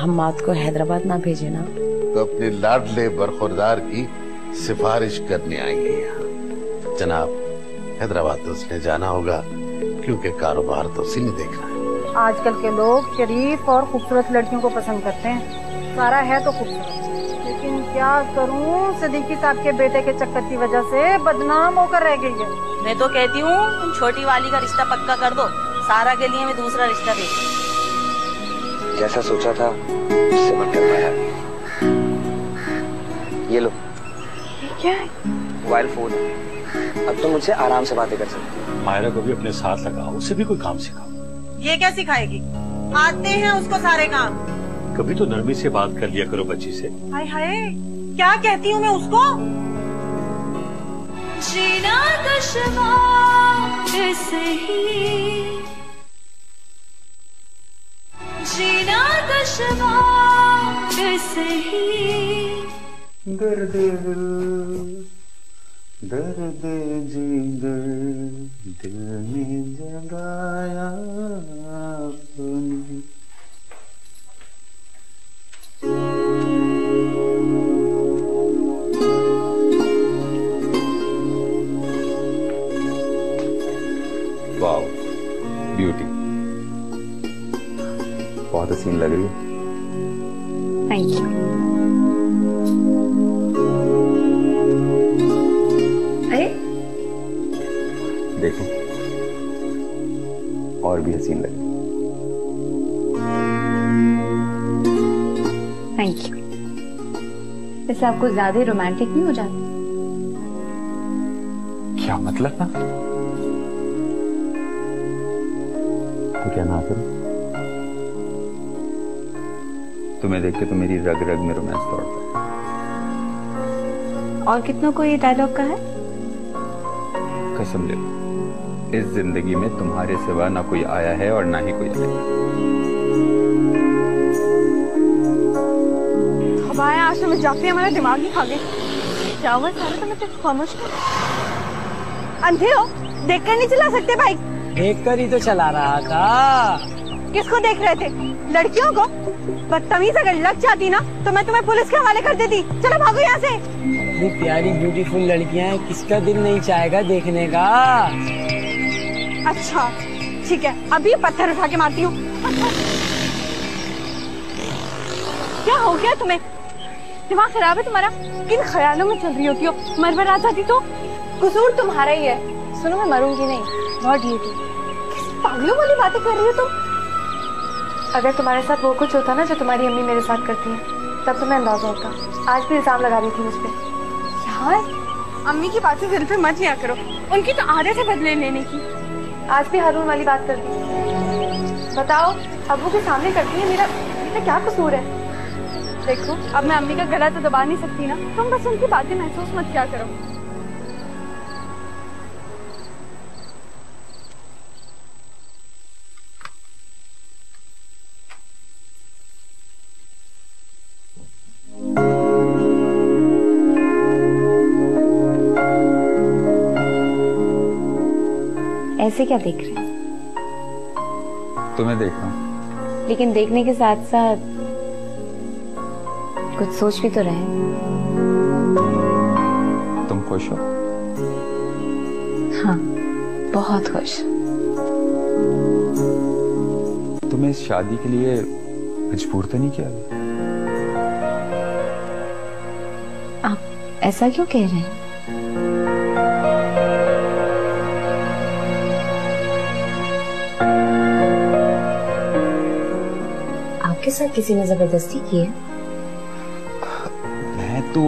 हम मात को हैदराबाद ना भेजे ना तो अपने लाडले बरखुरदार की सिफारिश करने आएंगे यहाँ। जनाब, हैदराबाद तो उसने जाना होगा क्योंकि कारोबार तो उसी ने देखना है। आजकल के लोग शरीफ और खूबसूरत लड़कियों को पसंद करते हैं। सारा है तो खूबसूरत, लेकिन क्या करूं, सिद्दीकी साहब के बेटे के चक्कर की वजह से बदनाम होकर रह गई है। मैं तो कहती हूँ तुम छोटी वाली का रिश्ता पक्का कर दो, सारा के लिए मैं दूसरा रिश्ता देख। जैसा सोचा था उससे बनकर पाया। ये लो। क्या है? मोबाइल फोन है, अब तुम मुझसे आराम से बातें कर सकती हो। मायरा को भी अपने साथ लगाओ, उसे भी कोई काम सिखाओ। ये क्या सिखाएगी? आते हैं उसको सारे काम। कभी तो नरमी से बात कर लिया करो बच्ची से। हाय हाय, क्या कहती हूँ मैं उसको? जीना दुश्वार सही, जीना दुश्वार सही। दर्द दर्द जिगर दिल में जगाया आपने। वाओ, ब्यूटी, बहुत हसीन लग रही है। Thank you. अरे देखो, और भी हसीन लग रही। Thank you. वैसे आपको ज्यादा रोमांटिक नहीं हो जाता? क्या मतलब ना? तो क्या ना करूं? तुम्हें देख के तो मेरी रग रग में रोमांस दौड़ता है। और कितनों को ये डायलॉग का है? कसम ले लो, इस जिंदगी में तुम्हारे सिवा ना कोई आया है और ना ही कोई आएगा। हवाएं आश्रम में जाते हमारा दिमाग ही खा गए। क्या हुआ सारे, तुम्हें तो खामोश कर। अंधे हो, देखकर नहीं चला सकते बाइक? देखकर ही तो चला रहा था। किसको देख रहे थे? लड़कियों को? बदतमीज अगर लग जाती ना तो मैं तुम्हें पुलिस के हवाले कर देती। चलो भागो यहाँ से। इतनी प्यारी ब्यूटीफुल लड़कियां हैं, किसका दिल नहीं चाहेगा देखने का? अच्छा ठीक है, अभी पत्थर उठा के मारती हूँ। क्या हो गया तुम्हें? दिमाग खराब है तुम्हारा? किन ख्यालों में चल रही होती हो? मरवर आ जाती तो? कसूर तुम्हारा ही है। सुनो, मैं मरूंगी नहीं, नॉट ड्यूटी। किस पागलों वाली बातें कर रही हो तुम? अगर तुम्हारे साथ वो कुछ होता ना जो तुम्हारी अम्मी मेरे साथ करती है, तब तुम्हें अंदाजा होता। आज भी इल्जाम लगा रही थी मुझ पे। यार, अम्मी की बातें दिल पे मत लिया करो, उनकी तो आदत है बदले लेने की। आज भी हारून वाली बात कर दी। बताओ, अब्बू के सामने करती है, मेरा क्या कसूर है? देखो, अब मैं अम्मी का गला तो दबा नहीं सकती ना, तुम बस उनकी बातें महसूस मत क्या करो। ऐसे क्या देख रहे हैं? तुम्हें देख रहा हूं। लेकिन देखने के साथ साथ कुछ सोच भी तो रहे। तुम खुश हो? हाँ, बहुत खुश। तुम्हें इस शादी के लिए मजबूर तो नहीं किया? आप ऐसा क्यों कह रहे हैं? आपके साथ किसी ने जबरदस्ती की है? मैं तो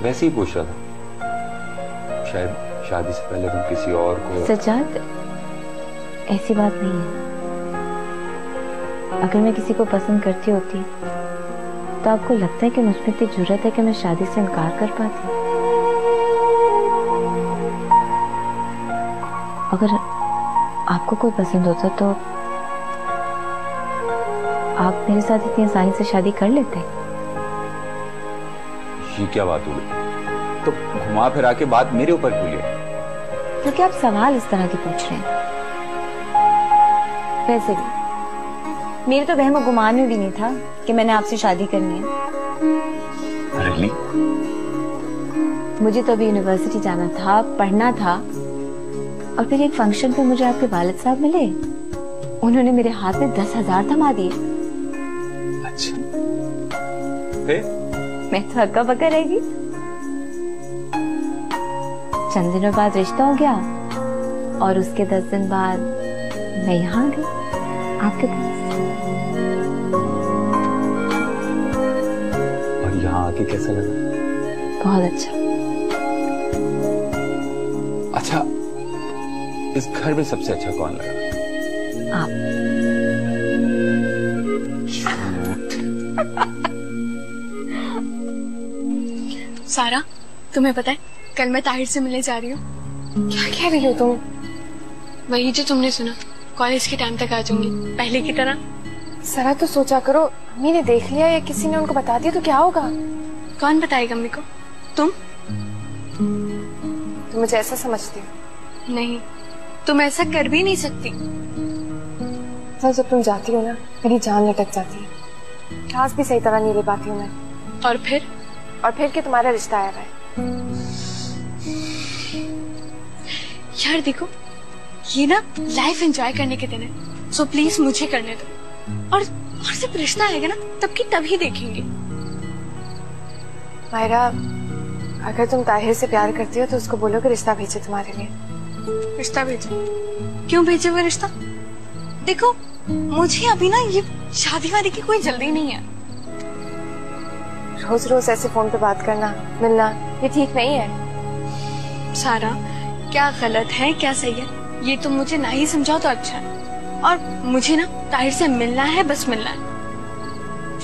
वैसे ही पूछ रहा था, शायद शादी से पहले तुम किसी और को। सज्जाद, ऐसी बात नहीं है। अगर मैं किसी को पसंद करती होती तो आपको लगता है कि मुझ में इतनी जुर्रत है कि मैं शादी से इनकार कर पाती? अगर आपको कोई पसंद होता तो आप मेरे साथ इतनी आसानी से शादी कर लेते? ये क्या बात हुई? तो घुमा फिरा के बात मेरे ऊपर क्यों ले? क्योंकि आप सवाल इस तरह के पूछ रहे हैं। वैसे भी मेरे तो वहम गुमान में भी नहीं था कि मैंने आपसे शादी करनी है। Really? मुझे तो अभी यूनिवर्सिटी जाना था, पढ़ना था, और फिर एक फंक्शन पे मुझे आपके वालिद साहब मिले। उन्होंने मेरे हाथ में 10,000 थमा दिए। अच्छा। मैं तो हक्का बक्का रहेगी। चंद दिनों बाद रिश्ता हो गया और उसके 10 दिन बाद मैं यहाँ आ गई आपके पास। और यहाँ आके कैसा लगा? बहुत अच्छा। अच्छा, इस घर में सबसे अच्छा कौन लगा? आप। सारा, तुम्हें पता है कल मैं ताहिर से मिलने जा रही हूँ। क्या कह रही हो तुम? वही जो तुमने सुना, कॉलेज के टाइम तक आ जाऊंगी पहले की तरह। सारा तो सोचा करो, अम्मी ने देख लिया या किसी ने उनको बता दिया तो क्या होगा? कौन बताएगा अम्मी को? तुम मुझे ऐसा समझती हो? नहीं, तुम ऐसा कर भी नहीं सकती। तो जब तुम जाती हो ना, मेरी जान लटक जाती है। क्लास भी सही तरह नहीं ले पाती हूँ मैं। और फिर? और फिर कि तुम्हारा रिश्ता आया है। यार देखो, ये ना लाइफ एंजॉय करने के दिन है, सो प्लीज मुझे करने दो। और जब रिश्ता आएगा ना, तब की तभी देखेंगे। मायरा, अगर तुम ताहिर से प्यार करती हो तो उसको बोलो कि रिश्ता भेजे तुम्हारे लिए। रिश्ता भेजे? क्यों भेजे वो रिश्ता? देखो, मुझे अभी ना ये शादी वादी की कोई जल्दी नहीं है। रोज रोज ऐसे फोन पे बात करना, मिलना, ये ठीक नहीं है। सारा, क्या गलत है क्या सही है, ये तुम मुझे ना ही समझाओ तो अच्छा है। और मुझे ना ताहिर से मिलना है, बस मिलना है।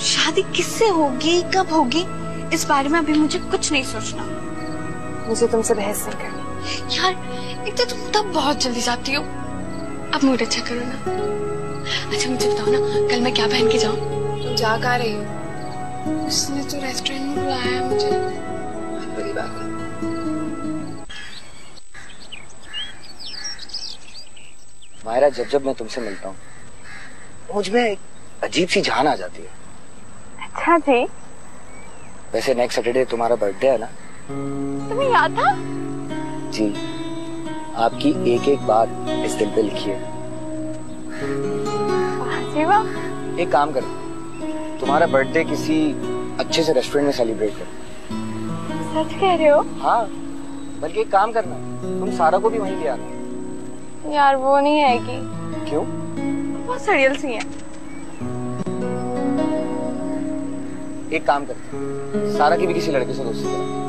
शादी किससे होगी, कब होगी, इस बारे में अभी मुझे कुछ नहीं सोचना। मुझे तुमसे बहस नहीं करनी। यार, एक तो तुम तब बहुत जल्दी जाती हो। अब मूड अच्छा करो ना। अच्छा मुझे बताओ ना, कल मैं क्या पहन के जाऊँ? तुम जा कहाँ रही हो? उसने तो रेस्टोरेंट में बुलाया है मुझे। बहुत बड़ी बात है। मायरा, जब जब मैं तुमसे मिलता हूँ मुझ में एक अजीब सी जान आ जाती है। अच्छा जी। वैसे नेक्स्ट सैटरडे तुम्हारा बर्थडे है ना? तुम्हें याद था? जी, आपकी एक एक बात इस दिल पे लिखी है। एक काम करो, तुम्हारा बर्थडे किसी अच्छे से रेस्टोरेंट में सेलिब्रेट करो। सच कह रहे हो? हाँ, बल्कि एक काम करना, तुम सारा को भी वहीं ले आना। यार वो नहीं आएगी। क्यों? बहुत सड़ियल सी है। एक काम करते, सारा की भी किसी लड़के से दोस्ती करो।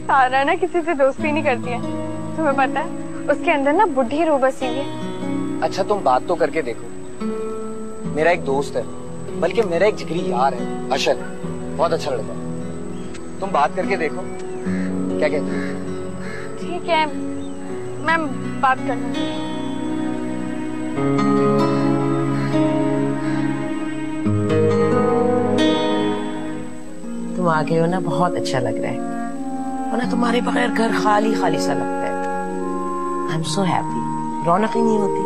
सारा ना किसी से दोस्ती नहीं करती है, तुम्हें पता है? उसके अंदर ना बुढ़ी रूह बसी हुई है। अच्छा तुम बात तो करके देखो। मेरा एक दोस्त है, बल्कि मेरा एक जिगरी यार है, अशर, बहुत अच्छा लड़का है। तुम बात करके देखो, क्या कहते हो? ठीक है, मैं बात कर लूंगी। तुम आ गए हो ना, बहुत अच्छा लग रहा है। वरना तुम्हारे बगैर घर खाली खाली सा लगता है। I am so happy. रौनक ही नहीं होती।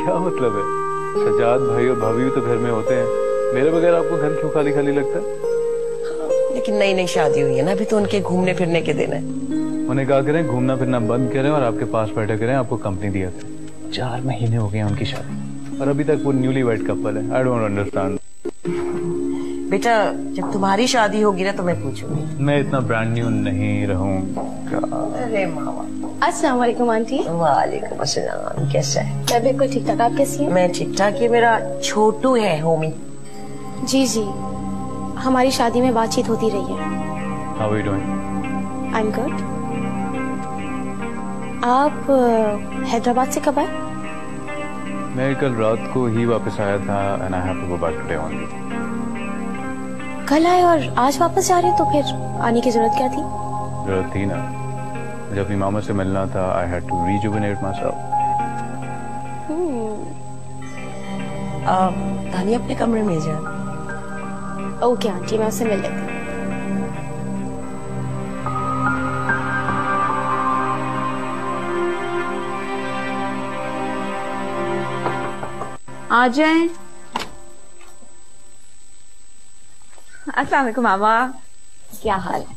क्या मतलब है? सजाद भाई और भाभी भी तो घर में होते हैं, मेरे बगैर आपको घर क्यों खाली खाली लगता है? लेकिन नई नई शादी हुई है ना, अभी तो उनके घूमने फिरने के दिन है। उन्हें कहा करें घूमना फिरना बंद करें और आपके पास बैठा करें, आपको कंपनी दिया था। 4 महीने हो गए उनकी शादी और अभी तक वो न्यूली वेड कपल है। I don't understand. बेटा, जब तुम्हारी शादी होगी ना तो मैं पूछूंगी। मैं इतना ब्रांड न्यू नहीं रहूंगा। अरे मामा। अस्सलाम वालेकुम आंटी। वालेकुम अस्सलाम। कैसा है? मैं बिल्कुल ठीक ठाक, आप कैसी हैं? मैं ठीक ठाक। ये मेरा छोटू है, होमी। जी जी, हमारी शादी में बातचीत होती रही है। How are you doing? I am good. आप हैदराबाद से कब आए? मैं कल रात को ही वापस आया था and I have to go back today only. कल आए और आज वापस जा रहे, तो फिर आने की जरूरत क्या थी? जरूरत थी ना, जब अपनी मामा से मिलना था। I had to rejuvenate myself. तानिया अपने कमरे में जा। ओके आंटी, मैं उससे मिल लेती हूँ। आ जाएं। अस्सलाम वालेकुम मामा, क्या हाल है?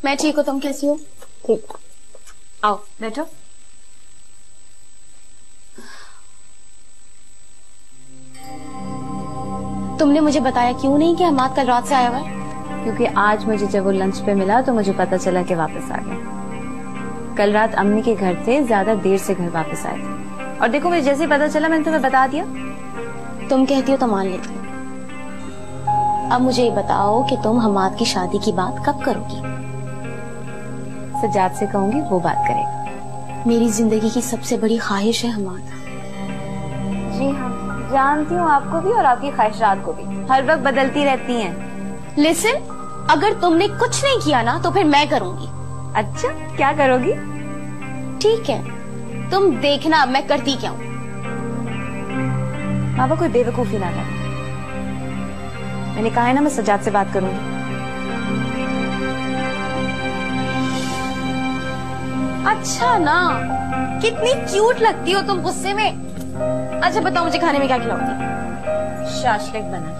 मैं ठीक हूँ, तुम कैसी हो? ठीक। आओ बैठो। तुमने मुझे बताया क्यों नहीं कि हमाद कल रात से आया हुआ है? क्योंकि आज मुझे जब वो लंच पे मिला तो मुझे पता चला कि वापस आ गए। कल रात अम्मी के घर थे, ज्यादा देर से घर वापस आए थे। और देखो मुझे जैसे ही पता चला मैंने तुम्हें बता दिया। तुम कहती हो तो मान लेती हूँ। अब मुझे ये बताओ कि तुम हमाद की शादी की बात कब करोगी? सजाद से कहूंगी, वो बात करेगा। मेरी जिंदगी की सबसे बड़ी ख्वाहिश है हमाद। जी हाँ, जानती हूँ, आपको भी और आपकी ख्वाहिशात को भी हर वक्त बदलती रहती हैं। लिसन, अगर तुमने कुछ नहीं किया ना तो फिर मैं करूंगी। अच्छा, क्या करोगी? ठीक है, तुम देखना मैं करती क्या हूँ। बाबा कोई बेवकूफी ना करे। मैंने कहा है ना मैं सजाद से बात करूंगी। अच्छा ना, कितनी क्यूट लगती हो तुम गुस्से में। अच्छा बताओ मुझे खाने में क्या खिलाओगी? शाशलिक बना।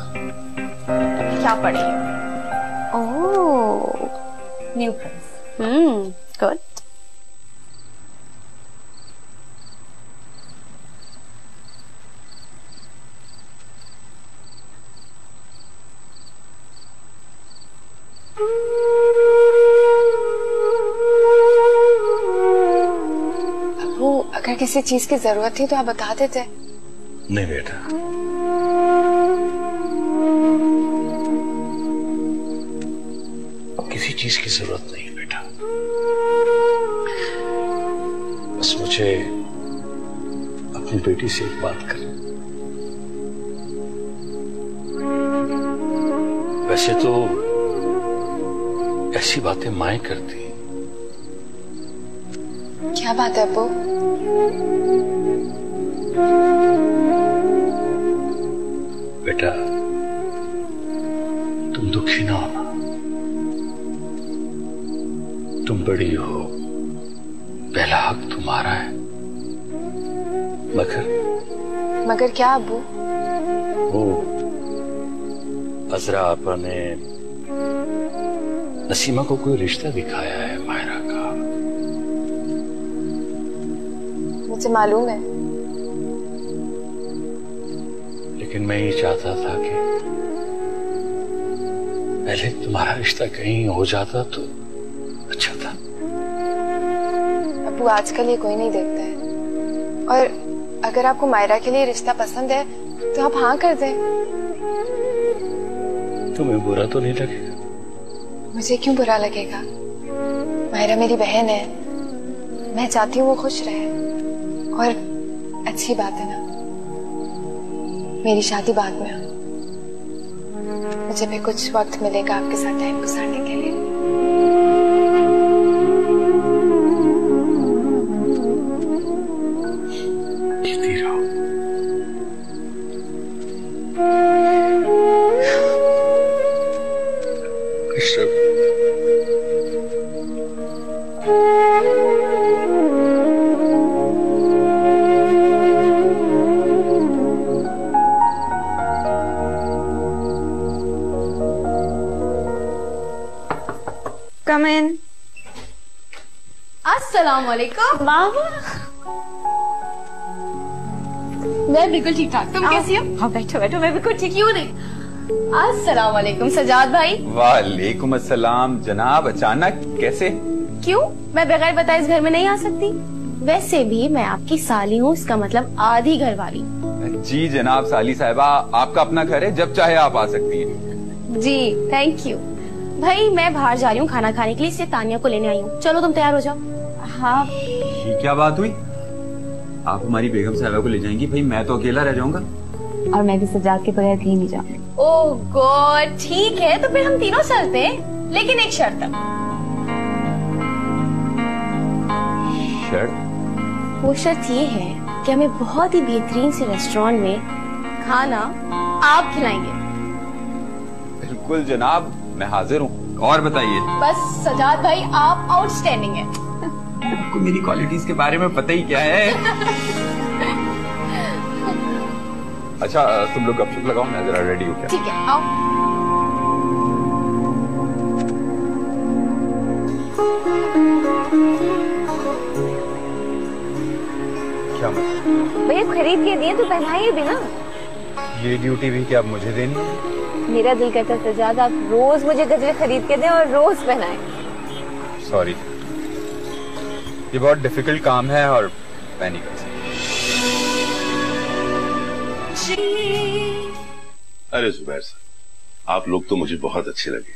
क्या पड़ेगी? ओह, न्यू प्रिंस। गुड। अबू, अगर किसी चीज की जरूरत थी तो आप बता देते। नहीं बेटा, किसी चीज की जरूरत नहीं है बेटा। बस मुझे अपनी बेटी से एक बात करनी। वैसे तो ऐसी बातें माएं करती। क्या बात है अब्बू? बेटा, तुम दुखी ना होना। तुम बड़ी हो, पहला हक तुम्हारा है। मगर क्या अब्बू? वो अजरा आपा ने नसीमा को कोई रिश्ता दिखाया है मायरा का। मुझे मालूम है, लेकिन मैं ये चाहता था कि पहले तुम्हारा रिश्ता कहीं हो जाता तो अच्छा था। अब्बू आजकल ये कोई नहीं देखता है, और अगर आपको मायरा के लिए रिश्ता पसंद है तो आप हाँ कर दें। तुम्हें बुरा तो नहीं लगेगा? मुझे क्यों बुरा लगेगा? मायरा मेरी बहन है, मैं चाहती हूँ वो खुश रहे। और अच्छी बात है ना, मेरी शादी बाद में हो, मुझे भी कुछ वक्त मिलेगा आपके साथ टाइम गुजारने के लिए। Come in. अस्सलाम वालेकुम। मामा, मैं बिल्कुल ठीक ठाक, तुम कैसी हो? हाँ बैठो बैठो, मैं बिल्कुल ठीक। क्यों नहीं? अस्सलाम वालेकुम सजाद भाई। वालेकुम अस्सलाम जनाब, अचानक कैसे? क्यों, मैं बगैर बताए इस घर में नहीं आ सकती? वैसे भी मैं आपकी साली हूँ, इसका मतलब आधी घर वाली। जी जनाब साली साहिबा, आपका अपना घर है, जब चाहे आप आ सकती हैं। जी थैंक यू। भाई मैं बाहर जा रही हूँ खाना खाने के लिए, इससे तानिया को लेने आई हूँ। चलो तुम तैयार हो जाओ। हाँ। ये क्या बात हुई? आप हमारी बेगम साहिबा को ले जाएंगी? भाई मैं तो अकेला रह जाऊंगा। और मैं भी सजाद के बगैर कहीं नहीं जाऊंगी। ओह गॉड, ठीक है तो फिर हम तीनों चलते हैं, लेकिन एक शर्त। शर्त? वो शर्त ये है कि हमें बहुत ही बेहतरीन से रेस्टोरेंट में खाना आप खिलाएंगे। बिल्कुल जनाब, मैं हाजिर हूँ। और बताइए। बस सजाद भाई आप आउटस्टैंडिंग है। आपको मेरी क्वालिटीज के बारे में पता ही क्या है। अच्छा तुम लोग गपशप लगाओ, मैं जरा रेडी हो गया। ठीक है, आओ। क्या मतलब? भैया खरीद के दिए तो पहनाइए भी ना। ये ड्यूटी भी क्या मुझे देनी है? मेरा दिल करता सजाद आप रोज मुझे गजरे खरीद के दें और रोज पहनाएं। सॉरी, ये बहुत डिफिकल्ट काम है और मैं नहीं कर सकता। अरे जुबैर साहब, आप लोग तो मुझे बहुत अच्छे लगे।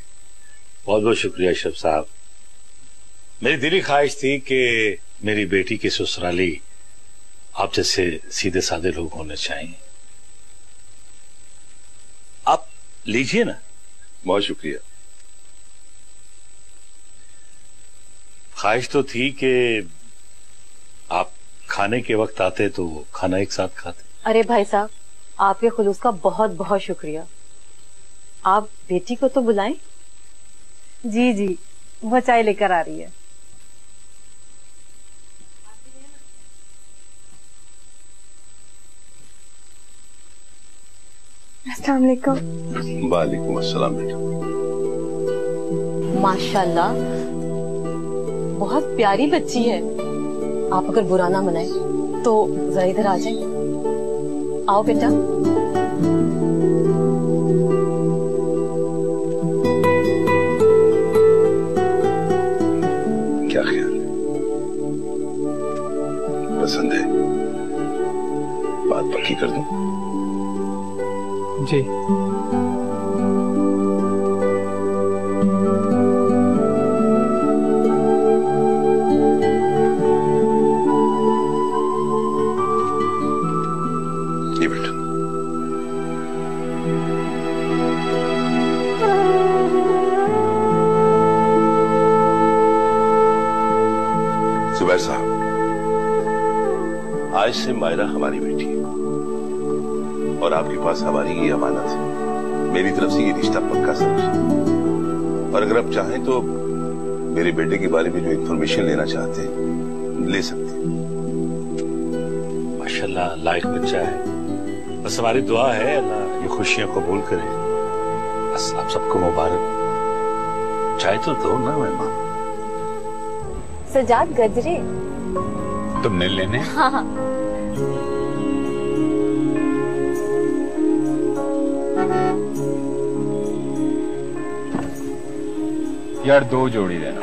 बहुत बहुत शुक्रिया अशरफ साहब। मेरी दिली ख्वाहिश थी कि मेरी बेटी की ससुराली आप जैसे सीधे साधे लोग होने चाहिए। आप लीजिए ना। बहुत शुक्रिया। ख्वाहिश तो थी कि आप खाने के वक्त आते तो खाना एक साथ खाते। अरे भाई साहब, आपके खुलूस का बहुत बहुत शुक्रिया। आप बेटी को तो बुलाएं। जी जी, वो चाय लेकर आ रही है। अस्सलाम वालेकुम। वालेकुम अस्सलाम बेटा। माशाल्लाह, बहुत प्यारी बच्ची है। आप अगर बुरा ना मनाए तो जरा इधर आ जाए। आओ बेटा। क्या ख्याल है? पसंद है? बात पक्की कर दूं? जी। ये बेटा, जुबैर साहब, आज से मायरा हमारी बेटी है और आपके पास हमारी ये अमानत है। मेरी तरफ से ये रिश्ता पक्का समझिए। और अगर आप चाहें तो मेरे बेटे के बारे में जो इंफॉर्मेशन लेना चाहते हैं ले सकते हैं। माशाल्लाह, लायक बच्चा है। बस हमारी दुआ है अल्लाह ये खुशियां कबूल करे। बस आप सबको मुबारक। चाहे तो दो ना मेहमान। सजाद गजरे तुमने लेने? हाँ हाँ। यार 2 जोड़ी देना।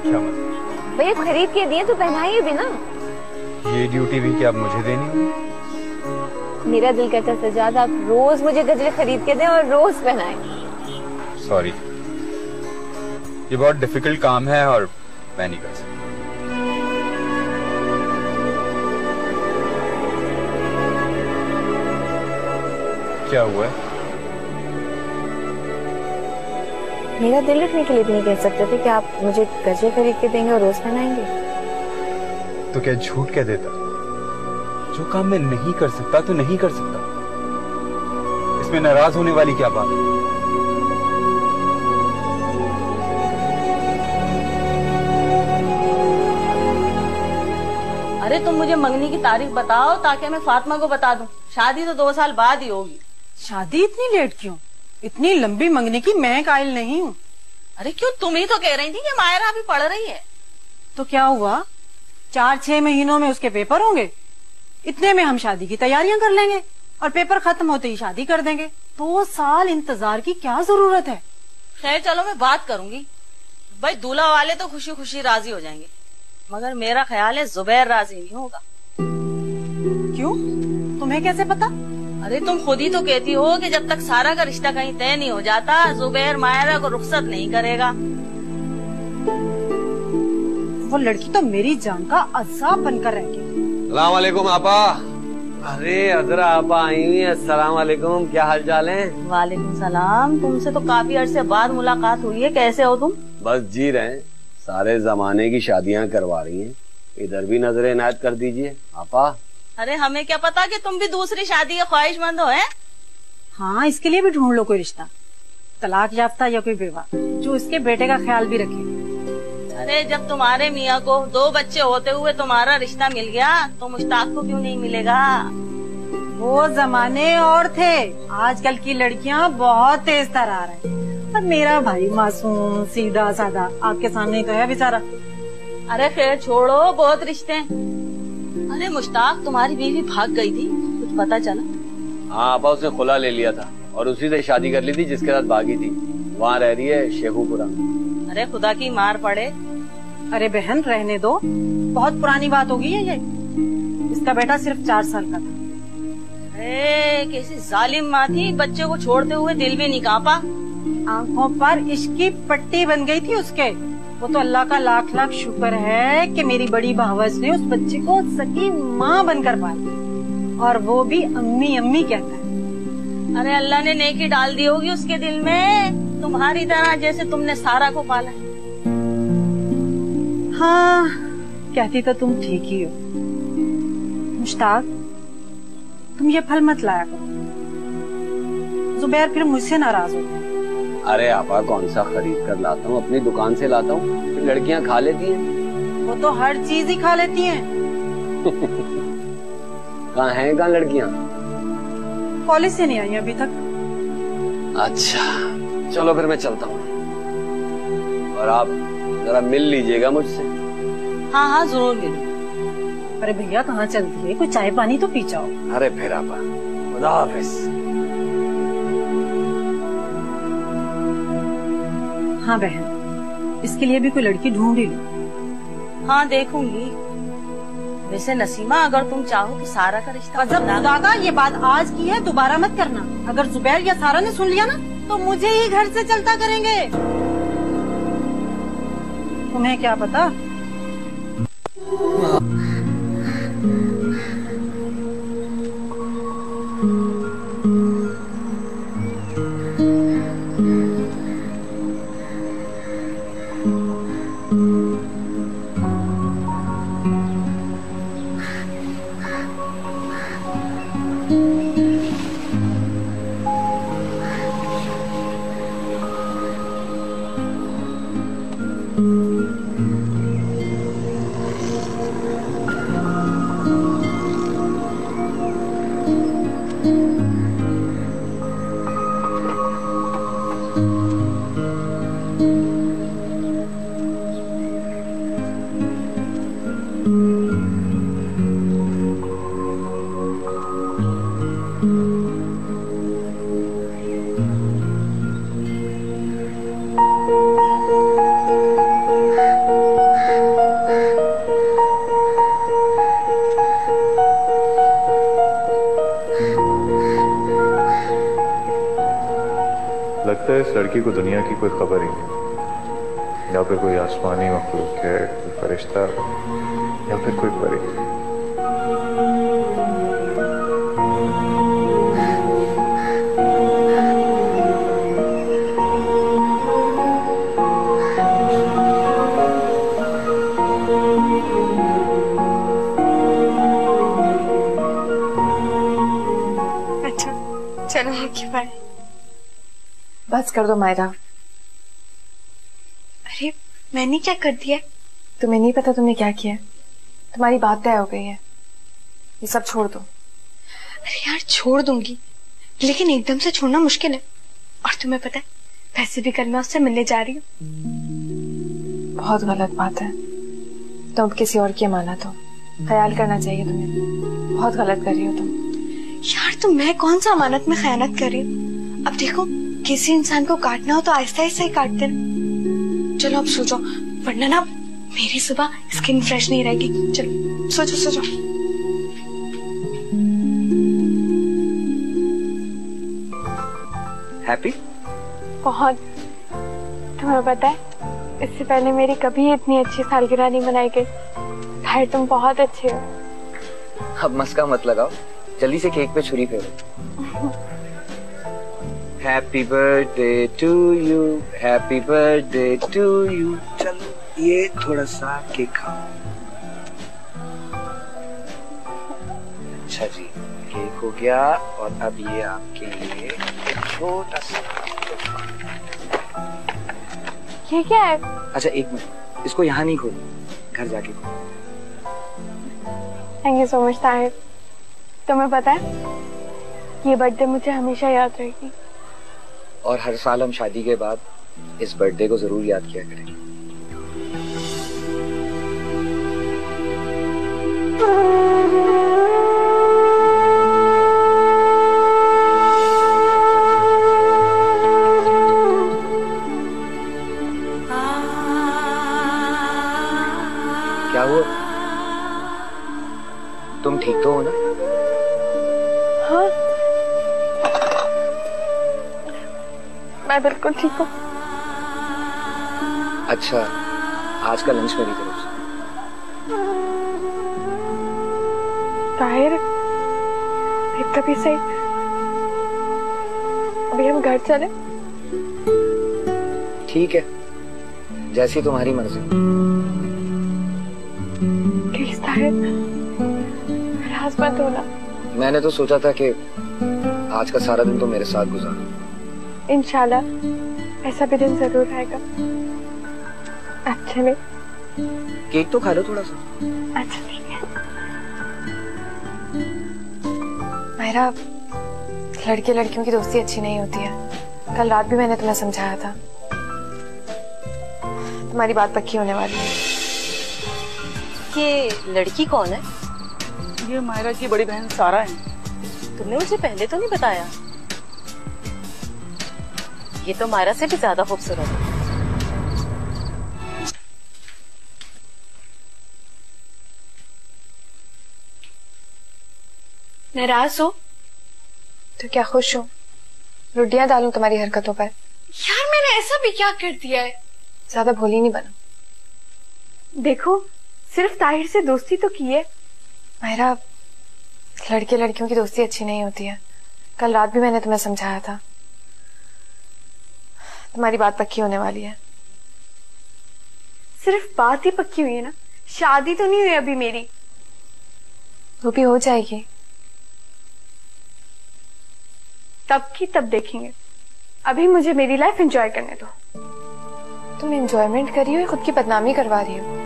क्या मतलब? भैया खरीद के दिए तो पहनाइए भी ना। ये ड्यूटी भी क्या मुझे देनी है? मेरा दिल करता सजाद आप रोज मुझे गजरे खरीद के दें और रोज पहनाएं। सॉरी, ये बहुत डिफिकल्ट काम है और मैं नहीं कर सकता। क्या हुआ है? मेरा दिल रखने के लिए भी नहीं कह सकते थे कि आप मुझे गजरे खरीद के देंगे और रोज पहनाएंगे। तो क्या झूठ कह देता? जो काम मैं नहीं कर सकता तो नहीं कर सकता। इसमें नाराज होने वाली क्या बात है? अरे तुम मुझे मंगनी की तारीख बताओ ताकि मैं फातिमा को बता दूं। शादी तो 2 साल बाद ही होगी। शादी इतनी लेट क्यों? इतनी लंबी मंगनी की मैं कायल नहीं हूँ। अरे क्यों, तुम ही तो कह रही थी कि मायरा अभी पढ़ रही है। तो क्या हुआ? 4-6 महीनों में उसके पेपर होंगे। इतने में हम शादी की तैयारियां कर लेंगे और पेपर खत्म होते ही शादी कर देंगे। 2 साल इंतजार की क्या जरूरत है? खैर चलो, मैं बात करूंगी। भाई दूल्हा वाले तो खुशी खुशी राजी हो जाएंगे, मगर मेरा ख्याल है जुबैर राजी नहीं होगा। क्यों? तुम्हें कैसे पता? अरे तुम खुद ही तो कहती हो कि जब तक सारा का रिश्ता कहीं तय नहीं हो जाता जुबैर मायरा को रुखसत नहीं करेगा। वो लड़की तो मेरी जान का अज़ाब बनकर रह गई। सलाम वालेकुम आपा। अरे अजरा आपा आई हुई है। अस्सलाम वालेकुम, क्या हाल चाल है? वालेकुम सलाम। तुमसे तो काफी अरसे बाद मुलाकात हुई है, कैसे हो तुम? बस जी रहे। सारे जमाने की शादियां करवा रही हैं, इधर भी नजर इनायत कर दीजिए आपा। अरे हमें क्या पता कि तुम भी दूसरी शादी के ख्वाहिशमंद हो हैं? हाँ, इसके लिए भी ढूंढ लो कोई रिश्ता, तलाक याफ्ता या कोई बेवा जो इसके बेटे का ख्याल भी रखे। अरे जब तुम्हारे मियाँ को 2 बच्चे होते हुए तुम्हारा रिश्ता मिल गया तो मुश्ताक को क्यों नहीं मिलेगा? वो जमाने और थे, आजकल की लड़कियां बहुत तेज तरार है। और मेरा भाई मासूम सीधा साधा आपके सामने तो है बेचारा। अरे खैर छोड़ो, बहुत रिश्ते हैं। अरे मुश्ताक, तुम्हारी बीवी भाग गई थी, कुछ पता चला? हाँ आपा, उसने खुला ले लिया था और उसी से शादी कर ली थी जिसके साथ भागी थी। वहाँ रह रही है शेखुपुरा। अरे खुदा की मार पड़े। अरे बहन रहने दो, बहुत पुरानी बात होगी है ये। इसका बेटा सिर्फ 4 साल का था। अरे कैसी जालिम माँ थी, बच्चे को छोड़ते हुए दिल भी नहीं कांपा। आंखों पर इश्क की पट्टी बन गई थी उसके। वो तो अल्लाह का लाख लाख शुक्र है कि मेरी बड़ी बहवज ने उस बच्चे को सकी माँ बनकर पाली, और वो भी अम्मी अम्मी कहता है। अरे अल्लाह ने नेकी डाल दी होगी उसके दिल में, तुम्हारी तरह जैसे तुमने सारा को पाला। हाँ, कहती तो तुम ठीक ही हो। मुश्ताक, तुम ये फल मत लाया करो, जुबैर फिर मुझसे नाराज होता है। अरे आपा, कौन सा खरीद कर लाता हूँ, अपनी दुकान से लाता हूँ, फिर लड़कियाँ खा लेती हैं। वो तो हर चीज ही खा लेती हैं। कहाँ लड़कियाँ? कॉलेज से नहीं आई अभी तक। अच्छा चलो फिर मैं चलता हूँ, और आप जरा मिल लीजिएगा मुझसे। हाँ हाँ जरूर मिलूं। अरे भैया कहाँ चलती है, कोई चाय पानी तो पी जाओ। अरे फिर आपा, खुदा हाफिज। हाँ बहन, इसके लिए भी कोई लड़की ढूंढ ही लो। हाँ देखूंगी। वैसे नसीमा, अगर तुम चाहो कि सारा का रिश्ता खुदा का, ये बात आज की है, दोबारा मत करना। अगर जुबैर या सारा ने सुन लिया ना तो मुझे ही घर से चलता करेंगे। तुम्हें क्या पता। लगता है इस लड़की को दुनिया की कोई खबर ही नहीं, या फिर कोई आसमानी मखलूक है, कोई फरिश्ता, या फिर कोई परी। अच्छा चलो ओके बाय। बस कर दो मायरा। अरे मैंने क्या कर दिया? तुम्हें नहीं पता तुमने क्या किया? तुम्हारी बात तय हो गई है, ये सब छोड़ दो। अरे यार छोड़ दूंगी, लेकिन एकदम से छोड़ना मुश्किल है। और तुम्हें पता है वैसे भी कल मैं उससे मिलने जा रही हूँ। बहुत गलत बात है, तुम किसी और की अमानत हो, ख्याल करना चाहिए तुम्हें। बहुत गलत कर रही हो तुम। यार तो मैं कौन सा अमानत में खयानत कर रही हूँ? अब देखो, किसी इंसान को काटना हो तो आहिस्ता आहिस्ता ही काटते ना। चलो अब सो जाओ, वरना ना मेरी सुबह स्किन फ्रेश नहीं रहेगी। चलो सो जाओ, सो जाओ। हैप्पी? बहुत। तुम्हें पता है इससे पहले मेरी कभी इतनी अच्छी सालगिरह नहीं मनाई गई। भाई तुम बहुत अच्छे हो। अब मस्का मत लगाओ, जल्दी से केक पे छुरी फेरो। Happy birthday to you, happy birthday to you. चलो ये थोड़ा सा केक खाओ। अच्छा जी, केक हो गया और अब ये आपके लिए एक छोटा सा तोहफा। ये क्या है? अच्छा एक मिनट, इसको यहाँ नहीं खोलो, घर जाके खोलो। Thank you so much Tahir. तुम्हें पता है ये बर्थडे मुझे हमेशा याद रहेगी। और हर साल हम शादी के बाद इस बर्थडे को जरूर याद किया करेंगे। क्या हुआ? तुम ठीक तो हो ना? हाँ, मैं बिल्कुल ठीक हूँ। अच्छा, आज का लंच मेरी तरफ से। ताहिर, एक कभी सही, अभी हम घर चले? ठीक है, जैसी तुम्हारी मर्जी। प्लीज ताहिर, नाराज मत होना। मैंने तो सोचा था कि आज का सारा दिन तो मेरे साथ गुजारो। इंशाल्लाह ऐसा भी दिन जरूर आएगा। अच्छा नहीं? केक तो खा लो थोड़ा सा। अच्छा ठीक है। मेरा लड़के लड़कियों की दोस्ती अच्छी नहीं होती है। कल रात भी मैंने तुम्हें समझाया था। तुम्हारी बात पक्की होने वाली है। ये लड़की कौन है? ये मायरा की बड़ी बहन सारा है। तुमने मुझे पहले तो नहीं बताया। ये तो मायरा से भी ज्यादा खूबसूरत है। नाराज हो तो क्या खुश हो? रोटियां डालूं तुम्हारी हरकतों पर? यार मैंने ऐसा भी क्या कर दिया है? ज्यादा भोली नहीं बनो। देखो, सिर्फ ताहिर से दोस्ती तो की है। मेरा लड़के लड़कियों की दोस्ती अच्छी नहीं होती है। कल रात भी मैंने तुम्हें समझाया था। तुम्हारी बात पक्की होने वाली है। सिर्फ बात ही पक्की हुई है ना? शादी तो नहीं हुई अभी मेरी। वो भी हो जाएगी। तब की तब देखेंगे। अभी मुझे मेरी लाइफ एंजॉय करने दो। तुम एंजॉयमेंट कर रही हो या खुद की बदनामी करवा रही हो?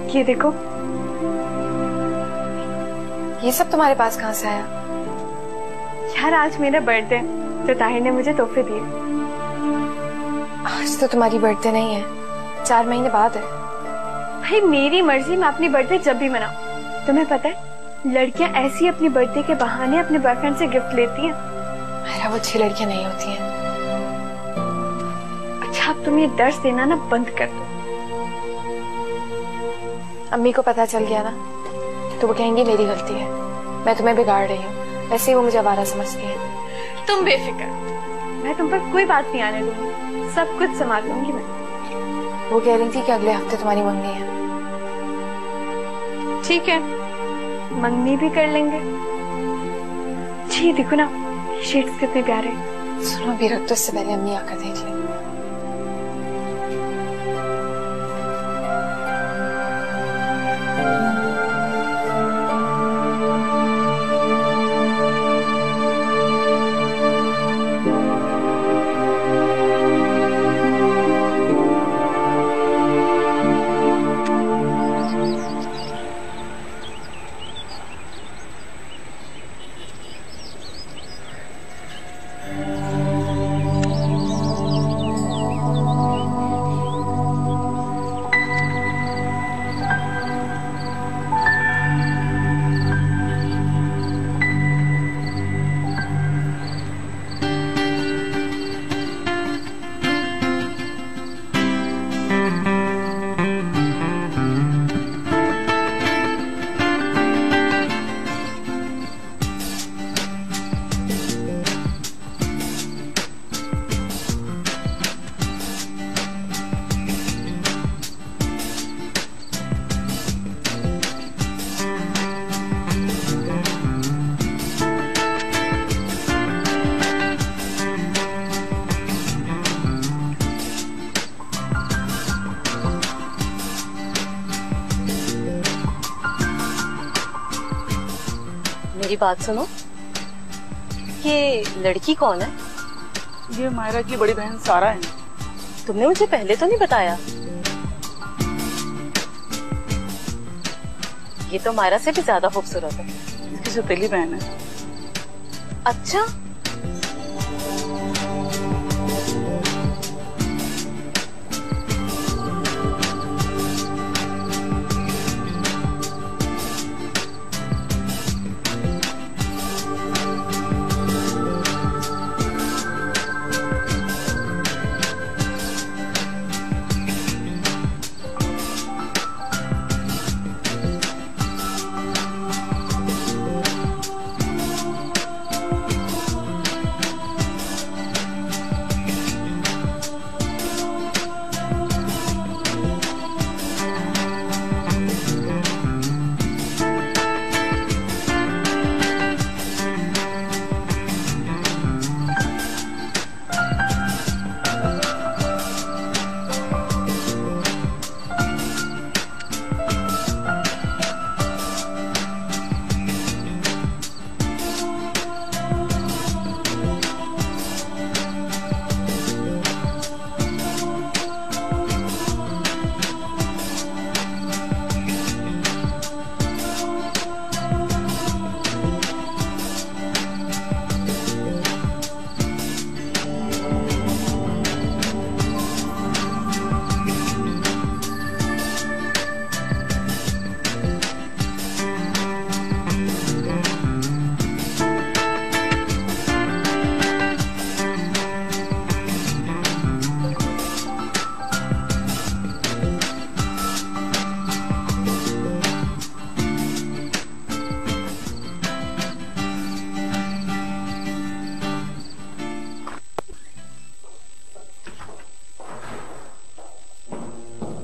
ये देखो, ये सब तुम्हारे पास कहां से आया? यार आज मेरा बर्थडे तो ताहिर ने मुझे तोहफे दिए। आज तो तुम्हारी बर्थडे नहीं है, 4 महीने बाद है। भाई मेरी मर्जी, मैं अपनी बर्थडे जब भी मनाऊं। तुम्हें पता है लड़कियां ऐसी अपनी बर्थडे के बहाने अपने बॉयफ्रेंड से गिफ्ट लेती हैं। मेरा वो अच्छी लड़कियां नहीं होती हैं। अच्छा अब तुम ये दर्श देना ना बंद कर दो। अम्मी को पता चल गया ना तो वो कहेंगी मेरी गलती है, मैं तुम्हें बिगाड़ रही हूँ। वैसे ही वो मुझे आवारा समझती है। तुम बेफिक्र, मैं तुम पर कोई बात नहीं आने दूंगी। सब कुछ संभाल लूंगी मैं। वो कह रही थी कि अगले हफ्ते तुम्हारी मंगनी है। ठीक है, मंगनी भी कर लेंगे। जी देखो ना, शेड्स कितने प्यारे। सुनो भी रख दो, इससे पहले अम्मी आकर देख लेंगे। मेरी बात सुनो, ये लड़की कौन है? ये मायरा की बड़ी बहन सारा है। तुमने मुझे पहले तो नहीं बताया। ये तो मायरा से भी ज्यादा खूबसूरत है। इसकी सौतेली बहन है। अच्छा,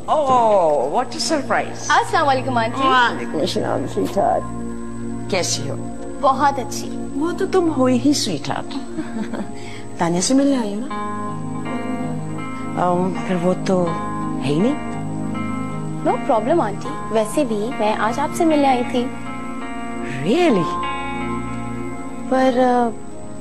Oh, what a surprise! अस्सलाम वालेकुम आंटी। वालेकुम अस्सलाम स्वीटहार्ट। कैसी हो? बहुत अच्छी। वो तो तुम हो ही स्वीटहार्ट। तानिया से मिलने आई हो ना? फिर वो तो है ही नहीं। नो प्रॉब्लम आंटी, वैसे भी मैं आज आपसे मिलने आई थी। Really? पर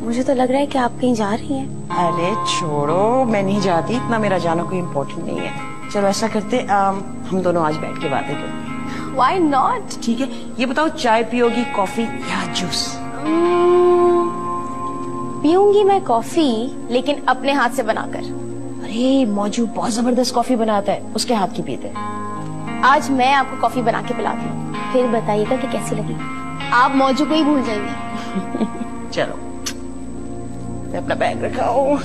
मुझे तो लग रहा है कि आप कहीं जा रही हैं। अरे छोड़ो, मैं नहीं जाती, इतना मेरा जाना कोई इम्पोर्टेंट नहीं है। चलो ऐसा करते, हम दोनों आज बैठ के बातें करते हैं। Why not? ठीक है, ये बताओ चाय पियोगी, कॉफी या जूस? पीऊंगी मैं कॉफी, लेकिन अपने हाथ से बनाकर। अरे मौजू बहुत जबरदस्त कॉफी बनाता है, उसके हाथ की पीते हैं। आज मैं आपको कॉफी बना के पिलाती हूँ, फिर बताइएगा कि कैसी लगी। आप मौजू को ही भूल जाएंगे। चलो, मैं अपना बैग रखाऊं।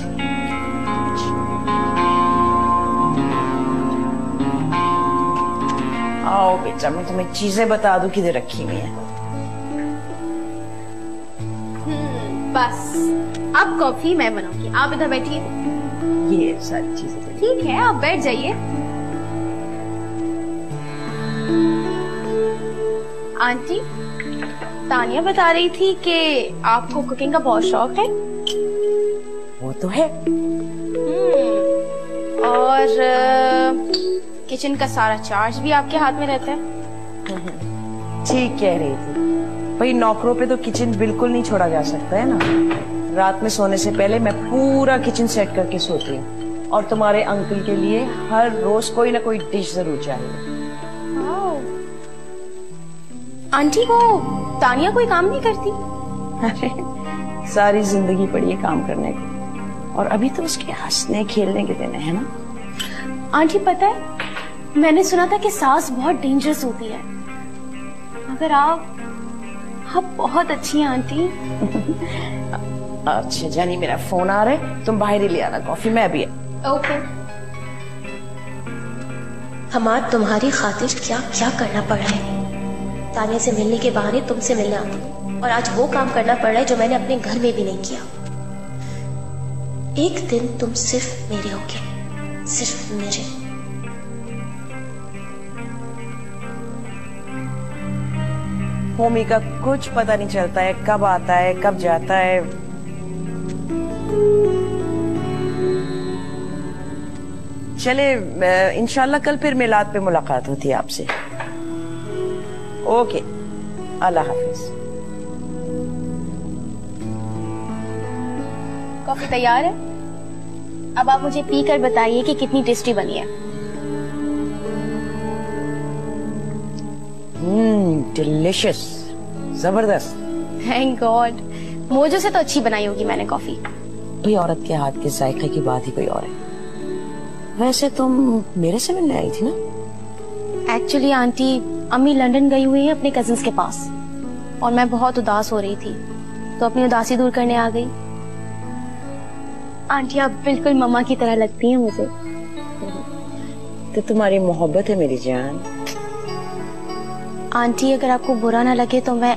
आओ बेटा, मैं तुम्हें चीजें बता दूं किधर रखी हुई है। बस अब कॉफी मैं बनाऊंगी, आप इधर बैठिए। ये सारी चीजें ठीक है, आप बैठ जाइए। आंटी, तानिया बता रही थी कि आपको कुकिंग का बहुत शौक है। वो तो है। और किचन का सारा चार्ज भी आपके हाथ में रहता है। ठीक कह रही थी। भाई नौकरों पे तो किचन बिल्कुल नहीं छोड़ा जा सकता है ना। रात में सोने से पहले मैं पूरा किचन सेट करके सोती हूँ, और तुम्हारे अंकल के लिए हर रोज कोई ना कोई डिश जरूर चाहिए। आंटी, वो तानिया कोई काम नहीं करती? अरे सारी जिंदगी पड़ी है काम करने को, और अभी तो उसके हंसने खेलने के दिन है ना। आंटी पता है, मैंने सुना था कि सास बहुत डेंजरस होती है, मगर आप बहुत अच्छी हैं आंटी। अच्छा जानी, मेरा फोन आ रहा है, तुम बाहर ही ले आना कॉफी, मैं अभी। ओके। हमार तुम्हारी खातिर क्या क्या करना पड़ रहा है। तानिया से मिलने के बहाने तुमसे मिलने आती हूँ, और आज वो काम करना पड़ रहा है जो मैंने अपने घर में भी नहीं किया। एक दिन तुम सिर्फ मेरे होगे, सिर्फ मेरे। होमी का कुछ पता नहीं चलता है, कब आता है कब जाता है। चले, इंशाल्लाह कल फिर मिलाद पे मुलाकात होती है आपसे। ओके, अल्लाह हाफिज। कॉफी तैयार है। अब आप मुझे पी कर बताइए कि कितनी टेस्टी बनी है। डिलिशियस, जबरदस्त। Thank God. मोजो से तो अच्छी बनाई होगी मैंने कॉफी। भाई औरत के हाथ के जायके की बात ही कोई और है। वैसे तुम मेरे से मिलने आई थी ना? एक्चुअली आंटी, अम्मी लंदन गई हुई है अपने कजिन्स के पास और मैं बहुत उदास हो रही थी तो अपनी उदासी दूर करने आ गई। आंटी आप बिल्कुल मम्मा की तरह लगती हैं मुझे। तो तुम्हारी मोहब्बत है मेरी जान। आंटी अगर आपको बुरा ना लगे तो मैं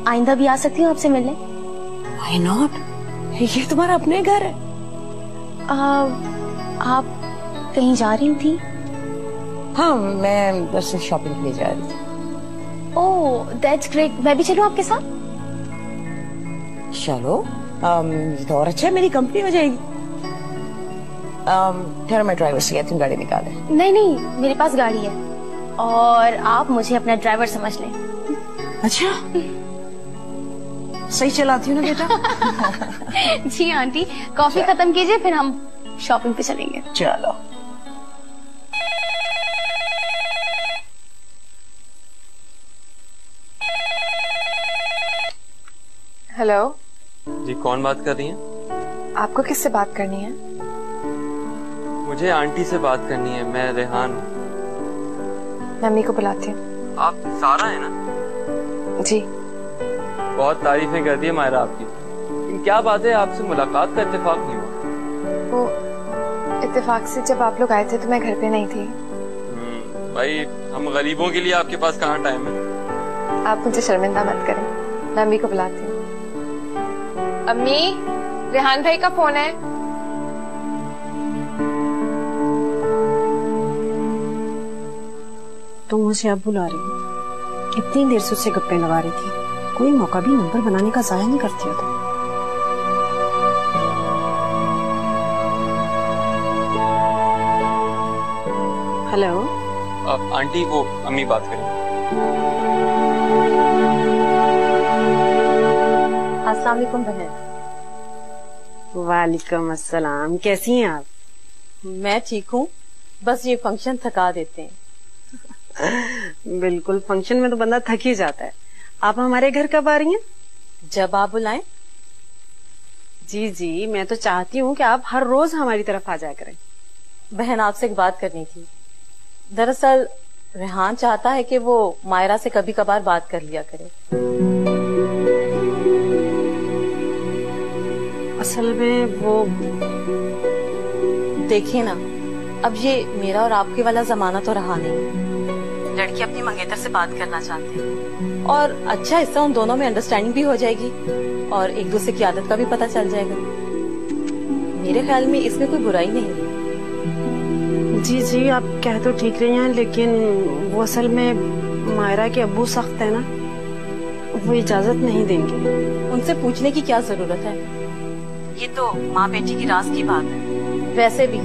आइंदा भी आ सकती हूँ आपसे मिलने? Why not? ये तुम्हारा अपने घर है। आप कहीं जा रही थी? हाँ, मैं बस शॉपिंग के लिए जा रही थी। Oh that's great. मैं भी चलूं आपके साथ? चलो, तो और अच्छा है, मेरी कंपनी हो जाएगी। ठहरो, मैं ड्राइवर से कहती हूँ गाड़ी निकाले। नहीं नहीं, मेरे पास गाड़ी है और आप मुझे अपना ड्राइवर समझ लें। अच्छा, सही चलाती हूँ ना बेटा? जी आंटी, कॉफी खत्म कीजिए फिर हम शॉपिंग पे चलेंगे। चलो। हेलो जी, कौन बात कर रही हैं? आपको किससे बात करनी है? मुझे आंटी से बात करनी है। मैं रेहान। मैं अम्मी को बुलाती हूँ। आप सारा है ना? जी। बहुत तारीफें कर दी है मायरा आपकी। लेकिन क्या बात है, आपसे मुलाकात का इत्तेफाक नहीं हुआ? वो इत्तेफाक से जब आप लोग आए थे तो मैं घर पे नहीं थी। भाई, हम गरीबों के लिए आपके पास कहाँ टाइम है? आप मुझे शर्मिंदा मत करें। मैं अम्मी को बुलाती हूँ। अम्मी, रेहान भाई का फोन है। तुम मुझे अब बुला रही हो? इतनी देर से उससे गप्पे लगा रही थी, कोई मौका भी नंबर बनाने का जाया नहीं करती हो तुम। हेलो। आंटी, वो अम्मी बात करें। अस्सलाम वालेकुम बहन। वालेकुम अस्सलाम। कैसी हैं आप? मैं ठीक हूँ, बस ये फंक्शन थका देते हैं। बिल्कुल, फंक्शन में तो बंदा थक ही जाता है। आप हमारे घर कब आ रही हैं? जब आप बुलाएं। जी जी, मैं तो चाहती हूँ कि आप हर रोज हमारी तरफ आ जाया करें। बहन, आपसे एक बात करनी थी। दरअसल रेहान चाहता है कि वो मायरा से कभी कभार बात कर लिया करे। असल में वो, देखिए ना, अब ये मेरा और आपके वाला जमाना तो रहा नहीं। लड़की अपनी मंगेतर से बात करना चाहते हैं और अच्छा हिस्सा उन दोनों में अंडरस्टैंडिंग भी हो जाएगी और एक दूसरे की आदत का भी पता चल जाएगा। मेरे ख्याल में इसमें कोई बुराई नहीं है। जी जी, आप कह तो ठीक रही हैं, लेकिन वो असल में मायरा के अब्बू सख्त है ना, वो इजाजत नहीं देंगे। उनसे पूछने की क्या जरूरत है? ये तो माँ बेटी की राज की बात है। वैसे भी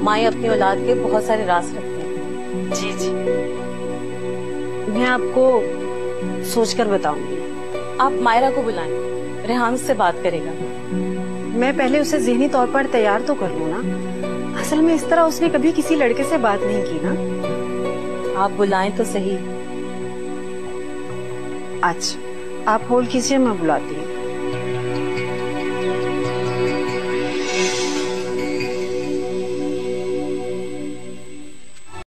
माँ अपनी औलाद के बहुत सारे राज रखते हैं। जी जी, मैं आपको सोचकर बताऊंगी। आप मायरा को बुलाएं, रेहान से बात करेगा। मैं पहले उसे ज़हनी तौर पर तैयार तो कर लूं ना। असल में इस तरह उसने कभी किसी लड़के से बात नहीं की ना। आप बुलाएं तो सही। अच्छा, आप होल्ड कीजिए, मैं बुलाती हूँ।